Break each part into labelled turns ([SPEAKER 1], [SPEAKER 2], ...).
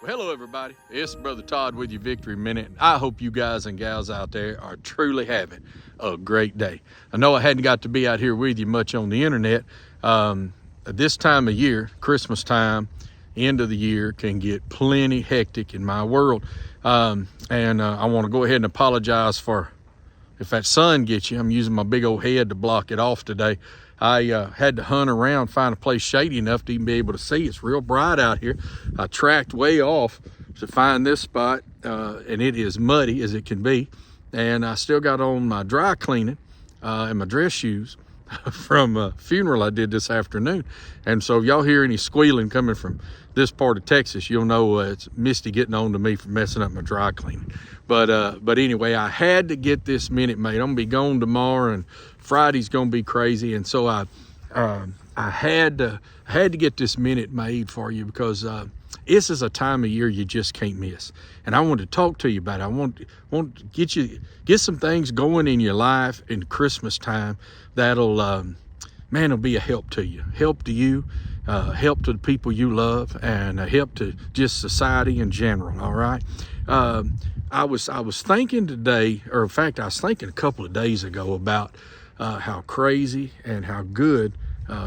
[SPEAKER 1] Hello, everybody. It's Brother Todd with your Victory Minute. I hope you guys and gals out there are truly having a great day. I know I hadn't got to be out here with you much on the internet. This time of year, Christmas time, end of the year, can get plenty hectic in my world. I want to go ahead and apologize for if that sun gets you. I'm using my big old head to block it off today. I had to hunt around, find a place shady enough to even be able to see. It's real bright out here. I tracked way off to find this spot, and it is muddy as it can be. And I still got on my dry cleaning and my dress shoes from a funeral I did this afternoon. And so if y'all hear any squealing coming from this part of Texas, you'll know it's Misty getting on to me for messing up my dry cleaning. But anyway, I had to get this minute made. I'm gonna be gone tomorrow, and Friday's gonna be crazy. And so I had to get this minute made for you because this is a time of year you just can't miss. And I want to talk to you about it. I want to get some things going in your life in Christmas time that'll it'll be a help to you, help to you, help to the people you love, and a help to just society in general. All right. I was thinking today, or in fact, I was thinking a couple of days ago about how crazy and how good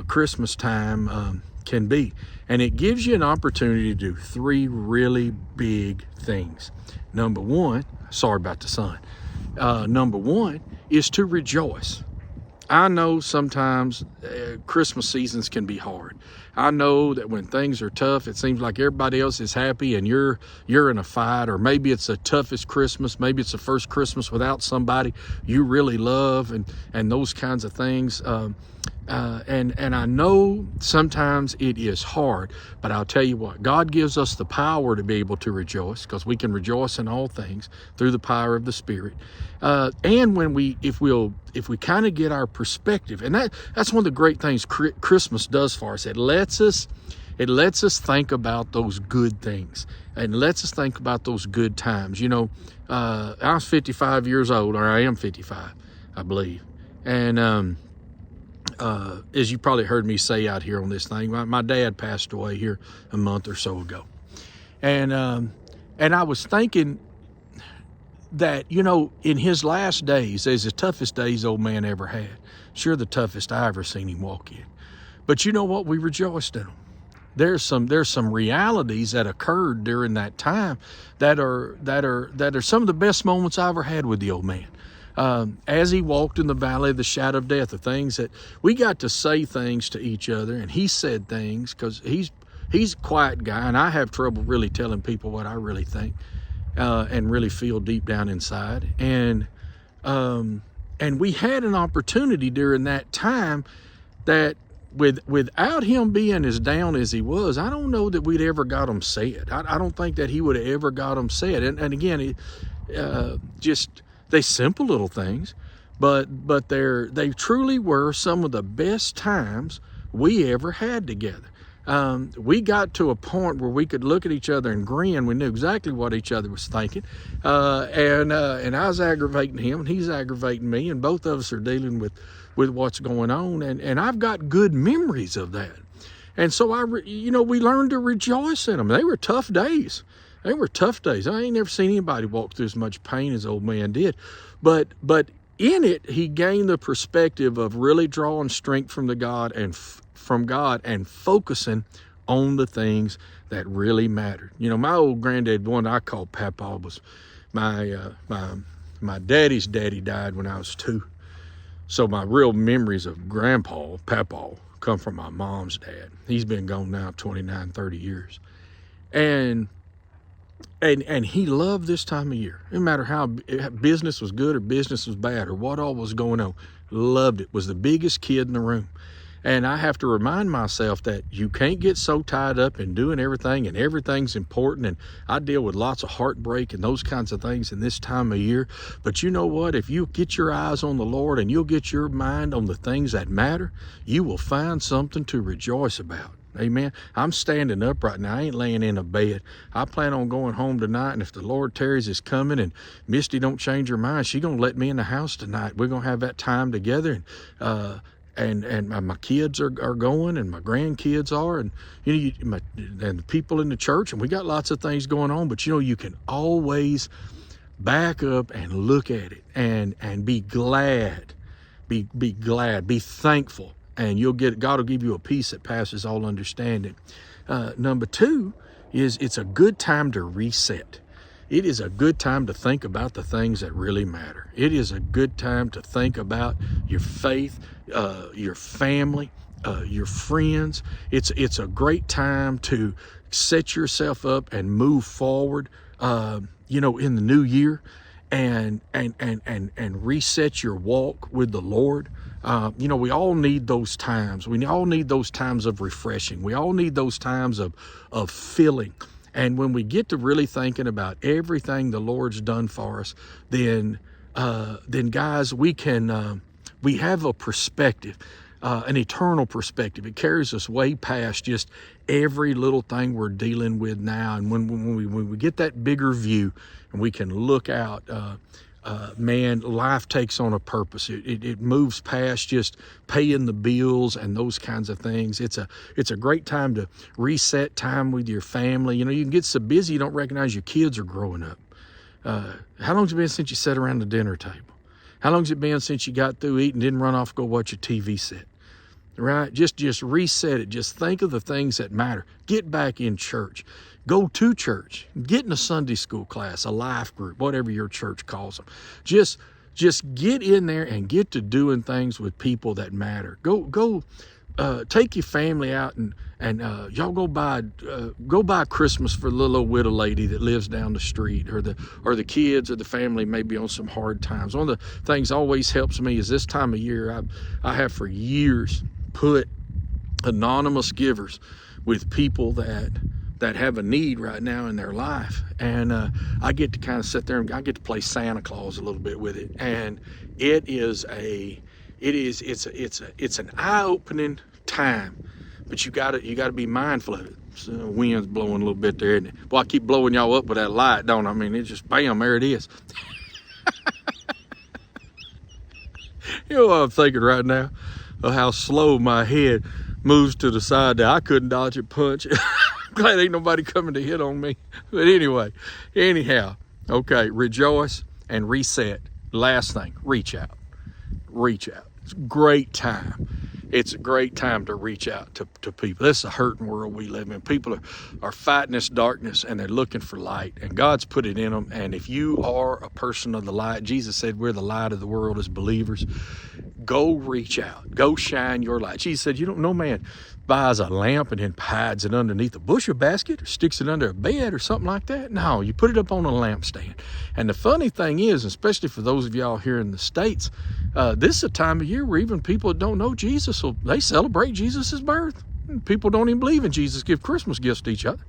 [SPEAKER 1] Christmas time can be. And it gives you an opportunity to do three really big things. Number one, sorry about the sun. Number one is to rejoice. I know sometimes Christmas seasons can be hard. I know that when things are tough, it seems like everybody else is happy and you're in a fight, or maybe it's the toughest Christmas. Maybe it's the first Christmas without somebody you really love, and those kinds of things. And I know sometimes it is hard, but I'll tell you what, God gives us the power to be able to rejoice, because we can rejoice in all things through the power of the Spirit. And if we kind of get our perspective, and that's one of the great things Christmas does for us. It lets us think about those good things, and lets us think about those good times. You know, I was 55 years old, or I am 55, I believe. And as you probably heard me say out here on this thing, my dad passed away here a month or so ago. And I was thinking that, you know, in his last days, there's the toughest days old man ever had. Sure, the toughest I ever seen him walk in. But you know what? We rejoiced in him. There's some realities that occurred during that time that are some of the best moments I ever had with the old man. As he walked in the valley of the shadow of death, the things that we got to say things to each other, and he said things, because he's a quiet guy, and I have trouble really telling people what I really think and really feel deep down inside. And we had an opportunity during that time that without him being as down as he was, I don't know that we'd ever got him said. I don't think that he would have ever got him said. And again, they simple little things, but they truly were some of the best times we ever had together. We got to a point where we could look at each other and grin. We knew exactly what each other was thinking. And I was aggravating him, and he's aggravating me, and both of us are dealing with what's going on. And I've got good memories of that. And so we learned to rejoice in them. They were tough days. They were tough days. I ain't never seen anybody walk through as much pain as old man did. But in it, he gained the perspective of really drawing strength from God and focusing on the things that really mattered. You know, my old granddad, the one I called Papa, was my daddy's daddy died when I was 2. So my real memories of Grandpa, Papa, come from my mom's dad. He's been gone now 29, 30 years. And he loved this time of year. No matter how business was good or business was bad or what all was going on, loved it. Was the biggest kid in the room. And I have to remind myself that you can't get so tied up in doing everything, and everything's important. And I deal with lots of heartbreak and those kinds of things in this time of year. But you know what? If you get your eyes on the Lord and you'll get your mind on the things that matter, you will find something to rejoice about. Amen. I'm standing up right now. I ain't laying in a bed. I plan on going home tonight, and if the Lord tarries is coming and Misty don't change her mind, she's going to let me in the house tonight. We're going to have that time together. and my kids are going, and my grandkids are, and and the people in the church, and we got lots of things going on. But you can always back up and look at it and be glad, be glad, be thankful, and God will give you a peace that passes all understanding. Number two is it's a good time to reset. It is a good time to think about the things that really matter. It is a good time to think about your faith, your family, your friends. It's a great time to set yourself up and move forward, in the new year, and reset your walk with the Lord. We all need those times. We all need those times of refreshing. We all need those times of filling. And when we get to really thinking about everything the Lord's done for us, then guys, we have a perspective, an eternal perspective. It carries us way past just every little thing we're dealing with now. And when we get that bigger view and we can look out, man, life takes on a purpose. It moves past just paying the bills and those kinds of things. It's a great time to reset time with your family. You can get so busy you don't recognize your kids are growing up. How long's it been since you sat around the dinner table? How long's it been since you got through eating, didn't run off, go watch a TV set? Right? Just reset it. Just think of the things that matter. Get back in church. Go to church. Get in a Sunday school class, a life group, whatever your church calls them. Just get in there and get to doing things with people that matter. Go take your family out and y'all go buy Christmas for the little old widow lady that lives down the street, or the kids or the family may be on some hard times. One of the things always helps me is this time of year, I have for years put anonymous givers with people that have a need right now in their life, and I get to kind of sit there and I get to play Santa Claus a little bit with it, and it's an eye-opening time, but you gotta be mindful of it. So the wind's blowing a little bit there, isn't it? Well, I keep blowing y'all up with that light, don't I? I mean, it's just bam, there it is. You know what I'm thinking right now? Of how slow my head moves to the side there. I couldn't dodge a punch. Glad ain't nobody coming to hit on me. But anyhow, okay, rejoice and reset. Last thing, reach out. It's a great time. It's a great time to reach out to people. This is a hurting world we live in. People are fighting this darkness, and they're looking for light, and God's put it in them. And if you are a person of the light, Jesus said we're the light of the world as believers. Go reach out. Go shine your light. Jesus said, no man buys a lamp and then hides it underneath a bushel basket or sticks it under a bed or something like that. No, you put it up on a lampstand. And the funny thing is, especially for those of y'all here in the States, this is a time of year where even people that don't know Jesus, they celebrate Jesus' birth. People don't even believe in Jesus give Christmas gifts to each other.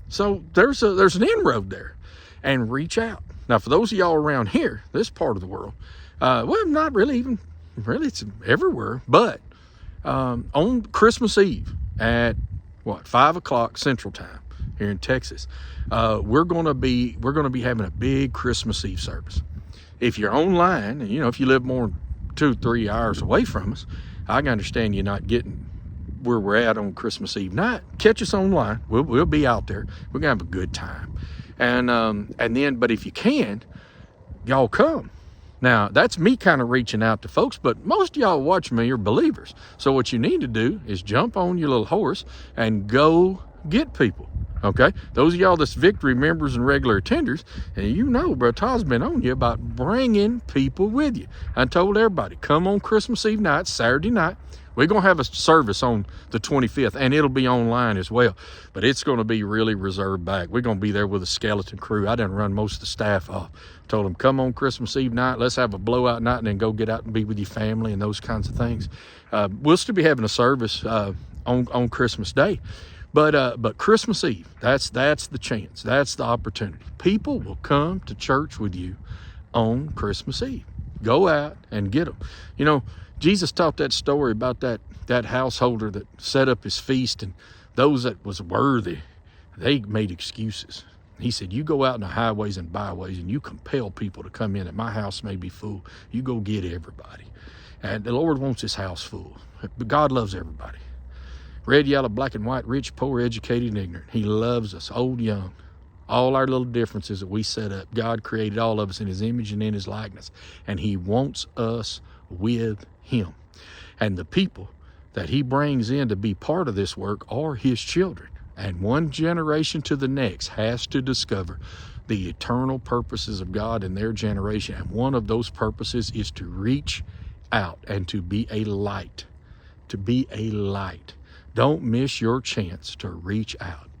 [SPEAKER 1] So there's an inroad there. And reach out. Now, for those of y'all around here, this part of the world, well, not really even, really, it's everywhere, but on Christmas Eve at 5 o'clock Central Time here in Texas, we're going to be having a big Christmas Eve service. If you're online, and if you live more than 2-3 hours away from us, I can understand you're not getting where we're at on Christmas Eve night. Catch us online. We'll be out there. We're gonna have a good time, and then, but if you can, y'all come. Now, that's me kind of reaching out to folks, but most of y'all watching me are believers. So what you need to do is jump on your little horse and go get people, okay? Those of y'all that's Victory members and regular attenders, and Brother Todd's been on you about bringing people with you. I told everybody, come on Christmas Eve night, Saturday night. We're going to have a service on the 25th, and it'll be online as well. But it's going to be really reserved back. We're going to be there with a skeleton crew. I done run most of the staff off. Told them, come on Christmas Eve night. Let's have a blowout night and then go get out and be with your family and those kinds of things. We'll still be having a service on Christmas Day. But Christmas Eve, that's the chance. That's the opportunity. People will come to church with you on Christmas Eve. Go out and get them. Jesus taught that story about that householder that set up his feast, and those that was worthy, they made excuses. He said, you go out in the highways and byways and you compel people to come in, and my house may be full. You go get everybody. And the Lord wants his house full. But God loves everybody. Red, yellow, black, and white, rich, poor, educated, and ignorant. He loves us, old, young. All our little differences that we set up. God created all of us in his image and in his likeness. And he wants us with him. And the people that he brings in to be part of this work are his children. And one generation to the next has to discover the eternal purposes of God in their generation. And one of those purposes is to reach out and to be a light. To be a light. Don't miss your chance to reach out.